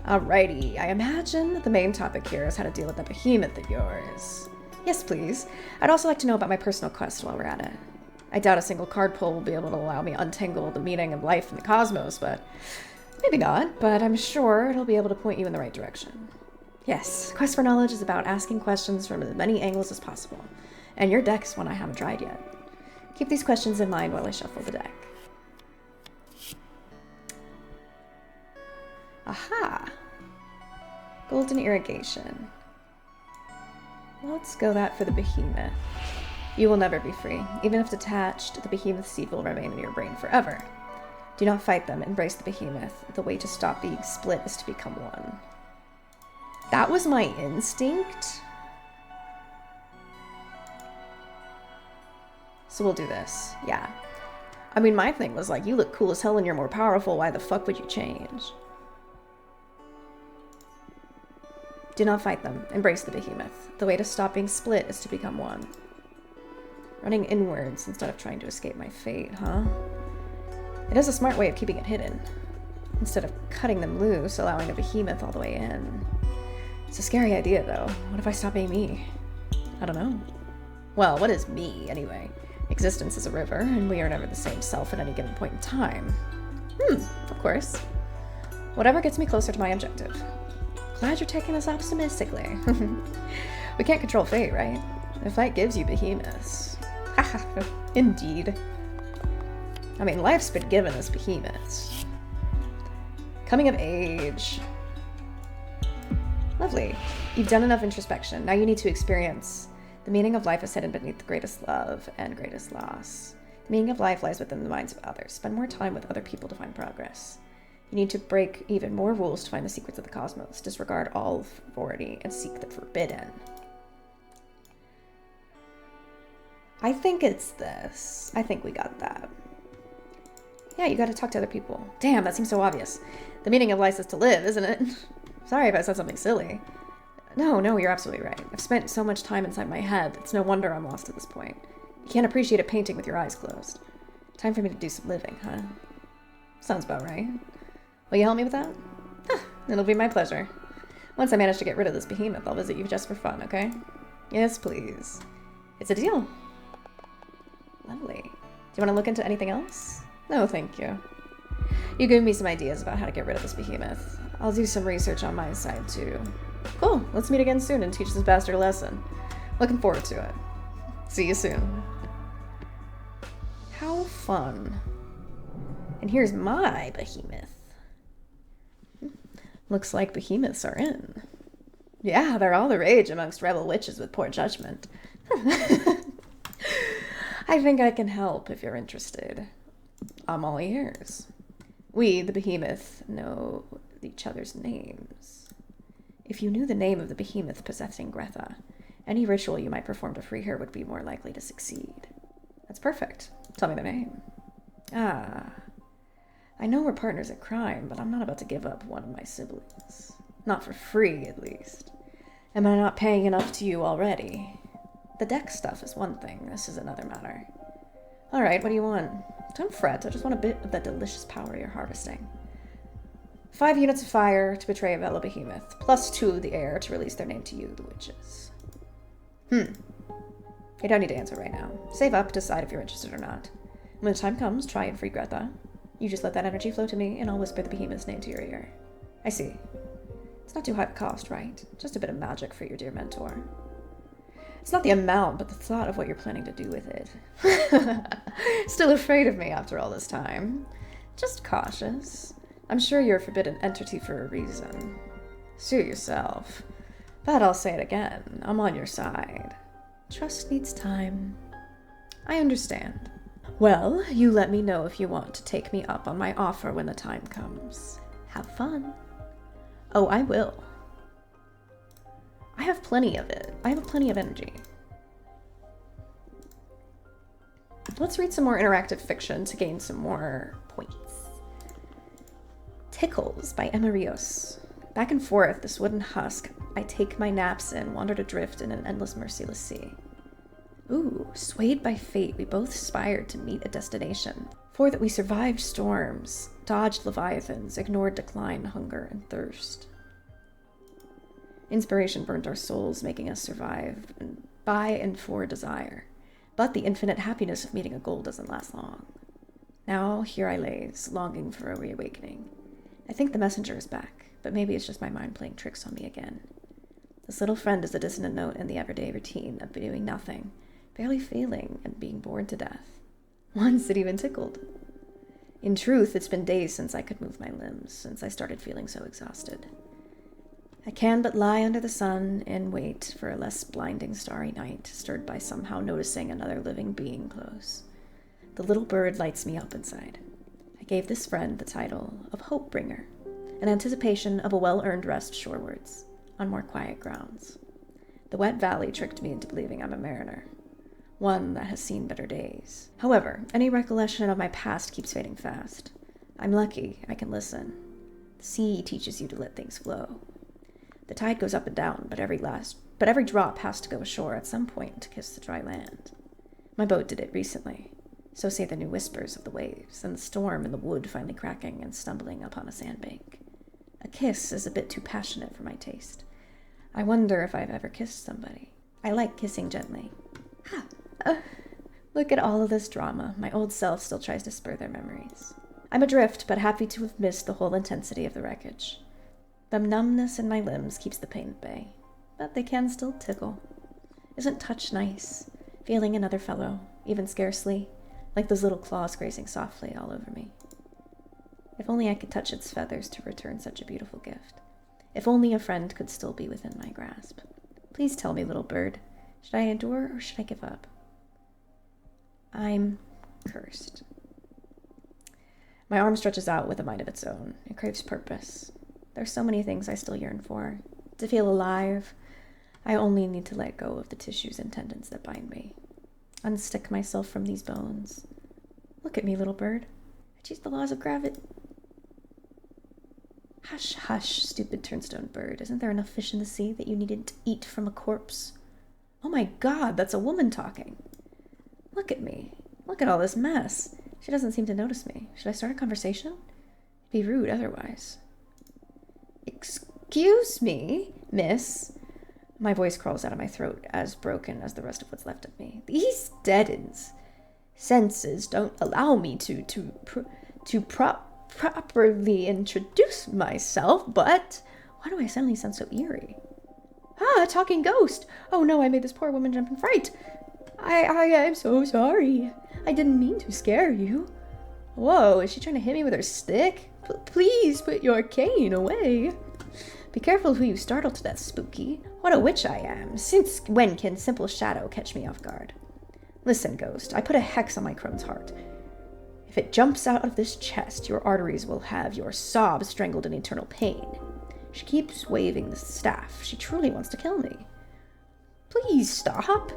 [SPEAKER 1] Alrighty, I imagine the main topic here is how to deal with that behemoth of yours. Yes, please. I'd also like to know about my personal quest while we're at it. I doubt a single card pull will be able to allow me to untangle the meaning of life in the cosmos, but maybe not, but I'm sure it'll be able to point you in the right direction. Yes, Quest for Knowledge is about asking questions from as many angles as possible, and your deck is one I haven't tried yet. Keep these questions in mind while I shuffle the deck. Aha! Golden Irrigation. Let's go that for the behemoth. You will never be free. Even if detached, the behemoth's seed will remain in your brain forever. Do not fight them. Embrace the behemoth. The way to stop being split is to become one. That was my instinct. So we'll do this. Yeah. I mean, my thing was like, you look cool as hell and you're more powerful. Why the fuck would you change? Do not fight them. Embrace the behemoth. The way to stop being split is to become one. Running inwards instead of trying to escape my fate, huh? It is a smart way of keeping it hidden. Instead of cutting them loose, allowing a behemoth all the way in. It's a scary idea, though. What if I stop being me? I don't know. Well, what is me, anyway? Existence is a river, and we are never the same self at any given point in time. Of course. Whatever gets me closer to my objective. Glad you're taking this optimistically. We can't control fate, right? The fight gives you behemoths. Indeed. I mean, life's been given us behemoths. Coming of age. Lovely. You've done enough introspection. Now you need to experience the meaning of life is hidden beneath the greatest love and greatest loss. The meaning of life lies within the minds of others. Spend more time with other people to find progress. You need to break even more rules to find the secrets of the cosmos, disregard all authority, and seek the forbidden. I think it's this. I think we got that. Yeah, you gotta talk to other people. Damn, that seems so obvious. The meaning of life is to live, isn't it? Sorry if I said something silly. No, you're absolutely right. I've spent so much time inside my head, it's no wonder I'm lost at this point. You can't appreciate a painting with your eyes closed. Time for me to do some living, huh? Sounds about right. Will you help me with that? Huh, it'll be my pleasure. Once I manage to get rid of this behemoth, I'll visit you just for fun, okay? Yes, please. It's a deal. Lovely. Do you want to look into anything else? No, thank you. You gave me some ideas about how to get rid of this behemoth. I'll do some research on my side, too. Cool. Let's meet again soon and teach this bastard a lesson. Looking forward to it. See you soon. How fun. And here's my behemoth. Looks like behemoths are in. Yeah, they're all the rage amongst rebel witches with poor judgment. I think I can help if you're interested. I'm all ears. We, the behemoth, know each other's names. If you knew the name of the behemoth possessing 𝕤𝕠𝕟𝕟𝕒, any ritual you might perform to free her would be more likely to succeed. That's perfect. Tell me the name. Ah. I know we're partners in crime, but I'm not about to give up one of my siblings. Not for free, at least. Am I not paying enough to you already? The deck stuff is one thing. This is another matter. All right, what do you want? Don't fret. I just want a bit of that delicious power you're harvesting. 5 units of fire to betray a fellow behemoth, plus 2 of the air to release their name to you, the witches. You don't need to answer right now. Save up, decide if you're interested or not. When the time comes, try and free 𝕤𝕠𝕟𝕒. You just let that energy flow to me, and I'll whisper the behemoth's name to your ear. I see. It's not too high of a cost, right? Just a bit of magic for your dear mentor. It's not the amount, but the thought of what you're planning to do with it. Still afraid of me after all this time. Just cautious. I'm sure you're a forbidden entity for a reason. Suit yourself. But I'll say it again. I'm on your side. Trust needs time. I understand. Well, you let me know if you want to take me up on my offer when the time comes. Have fun. Oh, I will. I have plenty of it. I have plenty of energy. Let's read some more interactive fiction to gain some more points. Tickles by 𝕤𝕚𝕝. Back and forth, this wooden husk I take my naps in, wandered adrift in an endless merciless sea. Ooh, swayed by fate, we both aspired to meet a destination. For that we survived storms, dodged leviathans, ignored decline, hunger, and thirst. Inspiration burnt our souls, making us survive by and for desire. But the infinite happiness of meeting a goal doesn't last long. Now here I lays, longing for a reawakening. I think the messenger is back, but maybe it's just my mind playing tricks on me again. This little friend is a dissonant note in the everyday routine of doing nothing, barely feeling, and being bored to death. Once it even tickled. In truth, it's been days since I could move my limbs, since I started feeling so exhausted. I can but lie under the sun and wait for a less blinding starry night, stirred by somehow noticing another living being close. The little bird lights me up inside. I gave this friend the title of Hope Bringer, in anticipation of a well-earned rest shorewards, on more quiet grounds. The wet valley tricked me into believing I'm a mariner, one that has seen better days. However, any recollection of my past keeps fading fast. I'm lucky I can listen. The sea teaches you to let things flow. The tide goes up and down, but every drop has to go ashore at some point to kiss the dry land. My boat did it recently, so say the new whispers of the waves, and the storm in the wood finally cracking and stumbling upon a sandbank. A kiss is a bit too passionate for my taste. I wonder if I've ever kissed somebody. I like kissing gently. Look at all of this drama. My old self still tries to spur their memories. I'm adrift, but happy to have missed the whole intensity of the wreckage. The numbness in my limbs keeps the pain at bay, but they can still tickle. Isn't touch nice? Feeling another fellow, even scarcely, like those little claws grazing softly all over me. If only I could touch its feathers to return such a beautiful gift. If only a friend could still be within my grasp. Please tell me, little bird, should I endure or should I give up? I'm cursed. My arm stretches out with a mind of its own. It craves purpose. There's so many things I still yearn for. To feel alive, I only need to let go of the tissues and tendons that bind me. Unstick myself from these bones. Look at me, little bird. I choose the laws of gravity. Hush, hush, stupid turnstone bird. Isn't there enough fish in the sea that you needed to eat from a corpse? Oh my God, that's a woman talking. Look at me. Look at all this mess. She doesn't seem to notice me. Should I start a conversation? It'd be rude otherwise. Excuse me, miss. My voice crawls out of my throat, as broken as the rest of what's left of me. These deadens senses don't allow me to properly introduce myself, but why do I suddenly sound so eerie? Ah, a talking ghost! Oh no, I made this poor woman jump in fright. I'm so sorry. I didn't mean to scare you. Whoa, is she trying to hit me with her stick? Please put your cane away. Be careful who you startle to death, Spooky. What a witch I am. Since when can simple shadow catch me off guard? Listen, ghost, I put a hex on my crone's heart. If it jumps out of this chest, your arteries will have your sobs strangled in eternal pain. She keeps waving the staff. She truly wants to kill me. Please stop.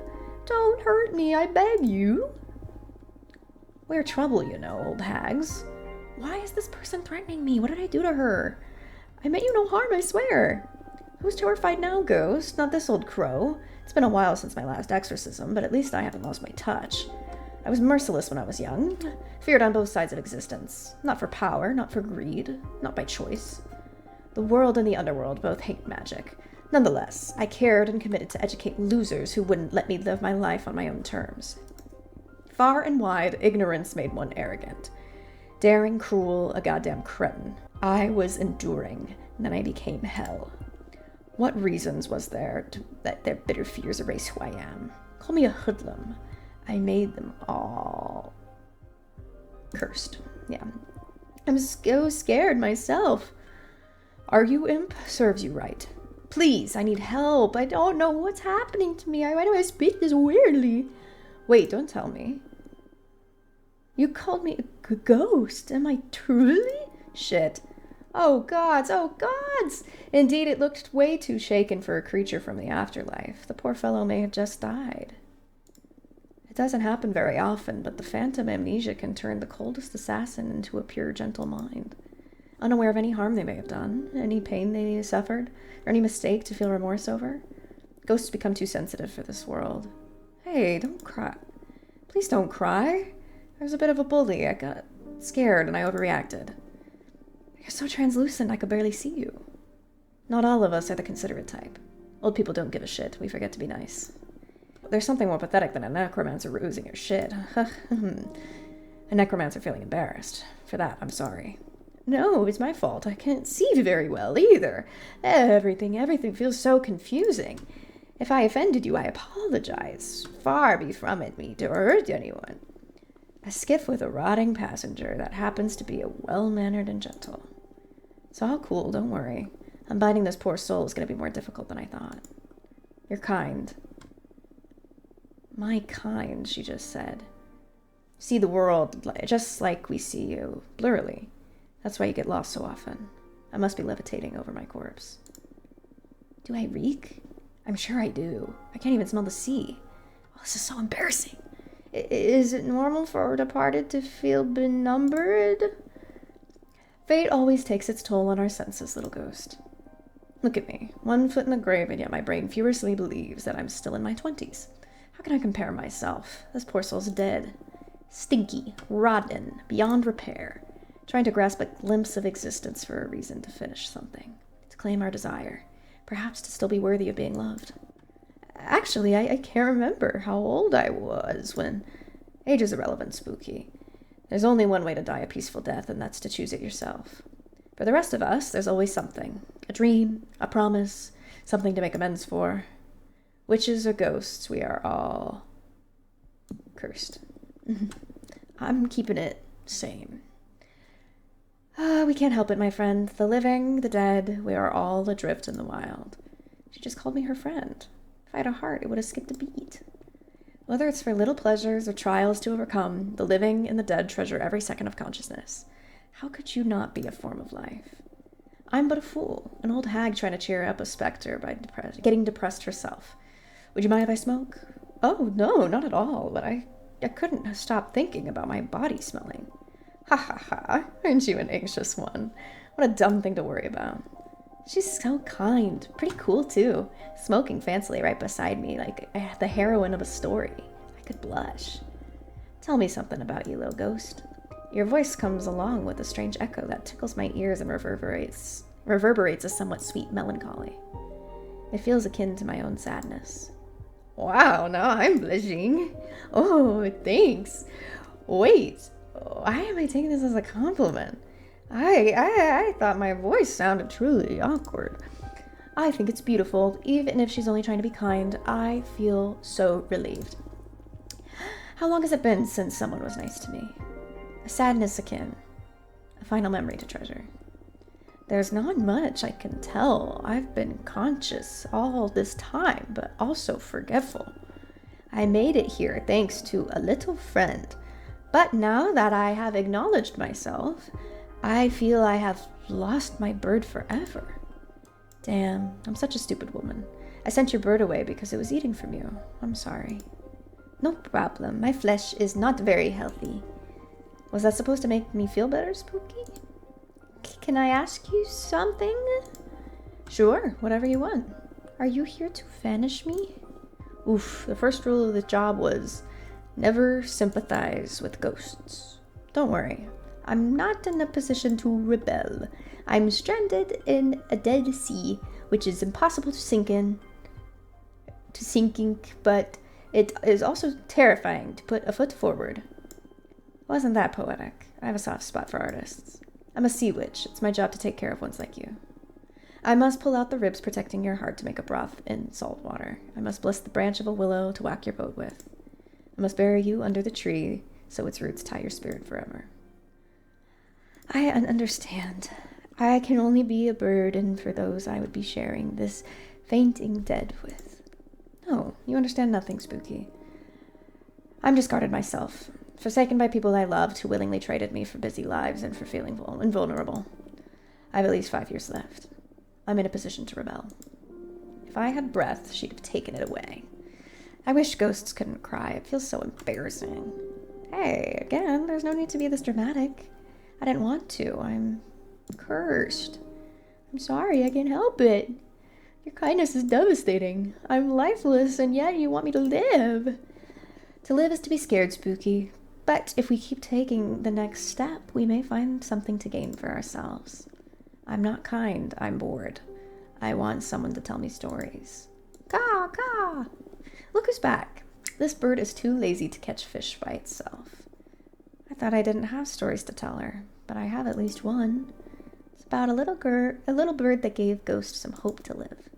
[SPEAKER 1] Don't hurt me, I beg you. We're trouble, you know, old hags. Why is this person threatening me? What did I do to her? I meant you no harm, I swear. Who's terrified now, ghost? Not this old crow. It's been a while since my last exorcism, but at least I haven't lost my touch. I was merciless when I was young. Feared on both sides of existence. Not for power, not for greed, not by choice. The world and the underworld both hate magic. Nonetheless, I cared and committed to educate losers who wouldn't let me live my life on my own terms. Far and wide, ignorance made one arrogant. Daring, cruel, a goddamn cretin. I was enduring, and then I became hell. What reasons was there to let their bitter fears erase who I am? Call me a hoodlum. I made them all cursed. Yeah. I'm so scared myself. Are you, imp? Serves you right. Please, I need help. I don't know what's happening to me. Why do I speak this weirdly? Wait, don't tell me. You called me a ghost. Am I truly? Shit. Oh gods, oh gods! Indeed, it looked way too shaken for a creature from the afterlife. The poor fellow may have just died. It doesn't happen very often, but the phantom amnesia can turn the coldest assassin into a pure, gentle mind. Unaware of any harm they may have done, any pain they may have suffered, or any mistake to feel remorse over. Ghosts become too sensitive for this world. Hey, don't cry. Please don't cry. I was a bit of a bully. I got scared and I overreacted. You're so translucent I could barely see you. Not all of us are the considerate type. Old people don't give a shit. We forget to be nice. There's something more pathetic than a necromancer oozing your shit. A necromancer feeling embarrassed. For that, I'm sorry. No, it's my fault. I can't see very well either. Everything feels so confusing. If I offended you, I apologize. Far be from it me to hurt anyone. A skiff with a rotting passenger that happens to be a well-mannered and gentle. It's all cool, don't worry. Unbinding this poor soul is going to be more difficult than I thought. You're kind. My kind, she just said. See the world just like we see you, blurrily. That's why you get lost so often. I must be levitating over my corpse. Do I reek? I'm sure I do. I can't even smell the sea. Oh, this is so embarrassing. Is it normal for a departed to feel benumbed? Fate always takes its toll on our senses, little ghost. Look at me, 1 foot in the grave, and yet my brain furiously believes that I'm still in my 20s. How can I compare myself? This poor soul's dead. Stinky, rotten, beyond repair. Trying to grasp a glimpse of existence for a reason to finish something. To claim our desire. Perhaps to still be worthy of being loved. Actually, I can't remember how old I was when... Age is irrelevant, Spooky. There's only one way to die a peaceful death, and that's to choose it yourself. For the rest of us, there's always something. A dream, a promise, something to make amends for. Witches or ghosts, we are all... cursed. I'm keeping it sane. We can't help it, my friend. The living, the dead, we are all adrift in the wild. She just called me her friend. If I had a heart, it would have skipped a beat. Whether it's for little pleasures or trials to overcome, the living and the dead treasure every second of consciousness. How could you not be a form of life? I'm but a fool, an old hag trying to cheer up a specter by getting depressed herself. Would you mind if I smoke? Oh, no, not at all, but I couldn't stop thinking about my body smelling. Ha ha ha, aren't you an anxious one? What a dumb thing to worry about. She's so kind, pretty cool too, smoking fancily right beside me like the heroine of a story. I could blush. Tell me something about you, little ghost. Your voice comes along with a strange echo that tickles my ears and reverberates a somewhat sweet melancholy. It feels akin to my own sadness. Wow, now I'm blushing. Oh, thanks. Wait, why am I taking this as a compliment? I thought my voice sounded truly awkward. I think it's beautiful, even if she's only trying to be kind. I feel so relieved. How long has it been since someone was nice to me? A sadness akin, a final memory to treasure. There's not much I can tell. I've been conscious all this time, but also forgetful. I made it here thanks to a little friend. But now that I have acknowledged myself, I feel I have lost my bird forever. Damn, I'm such a stupid woman. I sent your bird away because it was eating from you. I'm sorry. No problem. My flesh is not very healthy. Was that supposed to make me feel better, Spooky? Can I ask you something? Sure, whatever you want. Are you here to vanish me? Oof, the first rule of the job was never sympathize with ghosts. Don't worry, I'm not in a position to rebel. I'm stranded in a dead sea, which is impossible to sink in. But it is also terrifying to put a foot forward. Wasn't that poetic? I have a soft spot for artists. I'm a sea witch. It's my job to take care of ones like you. I must pull out the ribs protecting your heart to make a broth in salt water. I must bless the branch of a willow to whack your boat with. I must bury you under the tree so its roots tie your spirit forever. I understand. I can only be a burden for those I would be sharing this fainting dead with. No, you understand nothing, Spooky. I'm discarded myself, forsaken by people I loved who willingly traded me for busy lives and for feeling invulnerable. I have at least 5 years left. I'm in a position to rebel. If I had breath, she'd have taken it away. I wish ghosts couldn't cry. It feels so embarrassing. Hey, again, there's no need to be this dramatic. I didn't want to. I'm cursed. I'm sorry, I can't help it. Your kindness is devastating. I'm lifeless, and yet you want me to live. To live is to be scared, Spooky. But if we keep taking the next step, we may find something to gain for ourselves. I'm not kind, I'm bored. I want someone to tell me stories. Caw, caw! Look who's back. This bird is too lazy to catch fish by itself. I thought I didn't have stories to tell her, but I have at least one. It's about a little bird that gave ghosts some hope to live.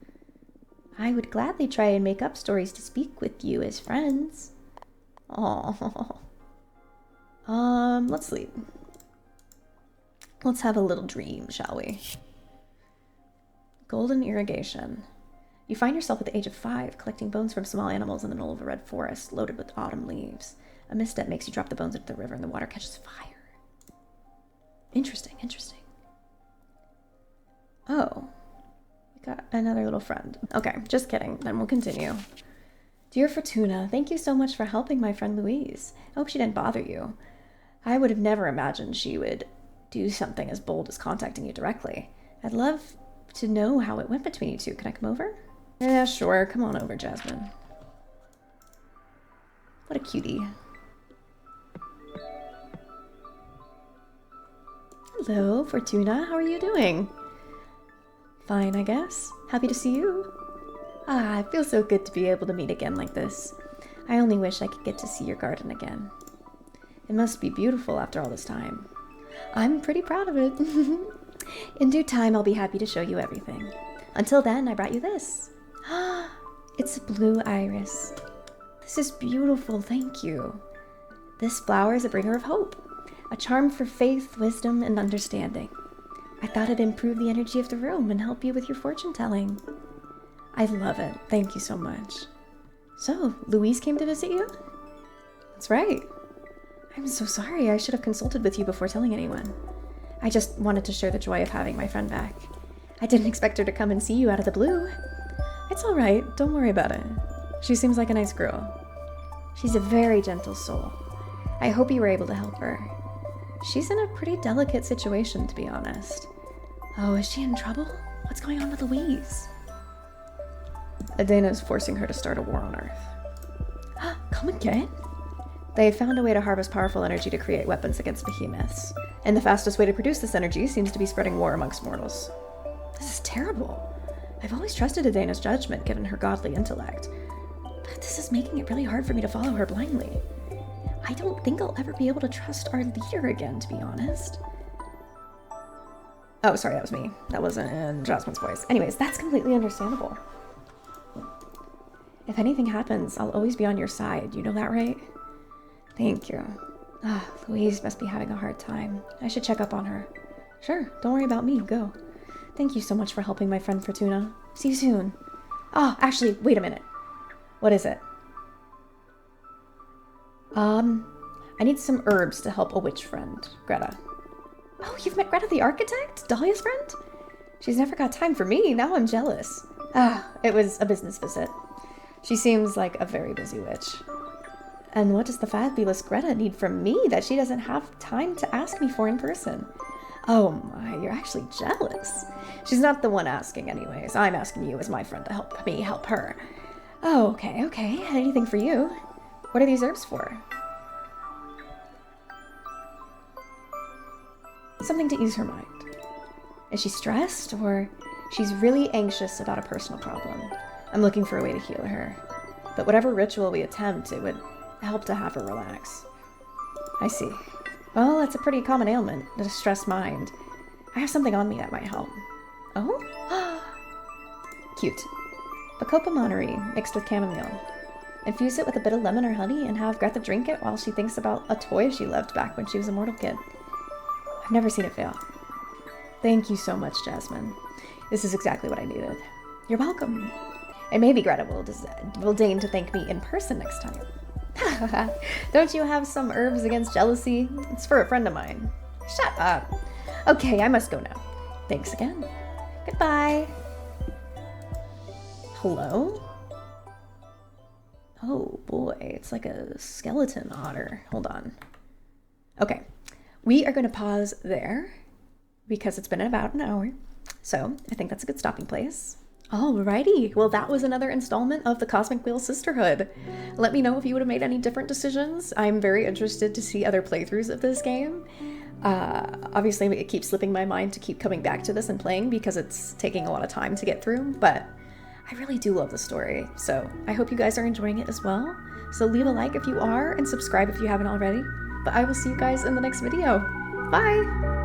[SPEAKER 1] I would gladly try and make up stories to speak with you as friends. Aww. Let's sleep. Let's have a little dream, shall we? Golden irrigation. You find yourself at the age of 5, collecting bones from small animals in the middle of a red forest loaded with autumn leaves. A misstep makes you drop the bones into the river and the water catches fire. Interesting, interesting. Oh. We got another little friend. Okay, just kidding. Then we'll continue. Dear Fortuna, thank you so much for helping my friend Louise. I hope she didn't bother you. I would have never imagined she would do something as bold as contacting you directly. I'd love to know how it went between you two. Can I come over? Yeah, sure. Come on over, Jasmine. What a cutie. Hello, Fortuna. How are you doing? Fine, I guess. Happy to see you. Ah, it feels so good to be able to meet again like this. I only wish I could get to see your garden again. It must be beautiful after all this time. I'm pretty proud of it. In due time, I'll be happy to show you everything. Until then, I brought you this. It's a blue iris. This is beautiful, thank you. This flower is a bringer of hope, a charm for faith, wisdom, and understanding. I thought it'd improve the energy of the room and help you with your fortune telling. I love it. Thank you so much. So, Louise came to visit you? That's right. I'm so sorry. I should have consulted with you before telling anyone. I just wanted to share the joy of having my friend back. I didn't expect her to come and see you out of the blue. It's all right, don't worry about it. She seems like a nice girl. She's a very gentle soul. I hope you were able to help her. She's in a pretty delicate situation, to be honest. Oh, is she in trouble? What's going on with Louise? Adana's forcing her to start a war on Earth. Come again? They found a way to harvest powerful energy to create weapons against behemoths, and the fastest way to produce this energy seems to be spreading war amongst mortals. This is terrible. I've always trusted Adana's judgment, given her godly intellect, but this is making it really hard for me to follow her blindly. I don't think I'll ever be able to trust our leader again, to be honest. Oh, sorry, that was me. That wasn't in Jasmine's voice. Anyways, that's completely understandable. If anything happens, I'll always be on your side. You know that, right? Thank you. Louise must be having a hard time. I should check up on her. Sure, don't worry about me. Go. Thank you so much for helping my friend Fortuna. See you soon. Actually, wait a minute. What is it? I need some herbs to help a witch friend, Greta. Oh, you've met Greta the architect? Dahlia's friend? She's never got time for me. Now I'm jealous. It was a business visit. She seems like a very busy witch. And what does the fabulous Greta need from me that she doesn't have time to ask me for in person? Oh my, you're actually jealous. She's not the one asking anyways. I'm asking you as my friend to help me help her. Oh, okay. Anything for you? What are these herbs for? Something to ease her mind. Is she stressed, or she's really anxious about a personal problem? I'm looking for a way to heal her. But whatever ritual we attempt, it would help to have her relax. I see. Well, that's a pretty common ailment, a distressed mind. I have something on me that might help. Oh? Cute. Bacopa monterey mixed with chamomile. Infuse it with a bit of lemon or honey and have Greta drink it while she thinks about a toy she loved back when she was a mortal kid. I've never seen it fail. Thank you so much, Jasmine. This is exactly what I needed. You're welcome. And maybe Greta will deign to thank me in person next time. Don't you have some herbs against jealousy? It's for a friend of mine. Shut up. Okay, I must go now. Thanks again. Goodbye. Hello? Oh boy, it's like a skeleton otter. Hold on. Okay, we are going to pause there because it's been about an hour. So I think that's a good stopping place. Alrighty, well that was another installment of the Cosmic Wheel Sisterhood. Let me know if you would have made any different decisions. I'm very interested to see other playthroughs of this game. Obviously it keeps slipping my mind to keep coming back to this and playing because it's taking a lot of time to get through, but I really do love the story, so I hope you guys are enjoying it as well. So leave a like if you are, and subscribe if you haven't already. But I will see you guys in the next video. Bye!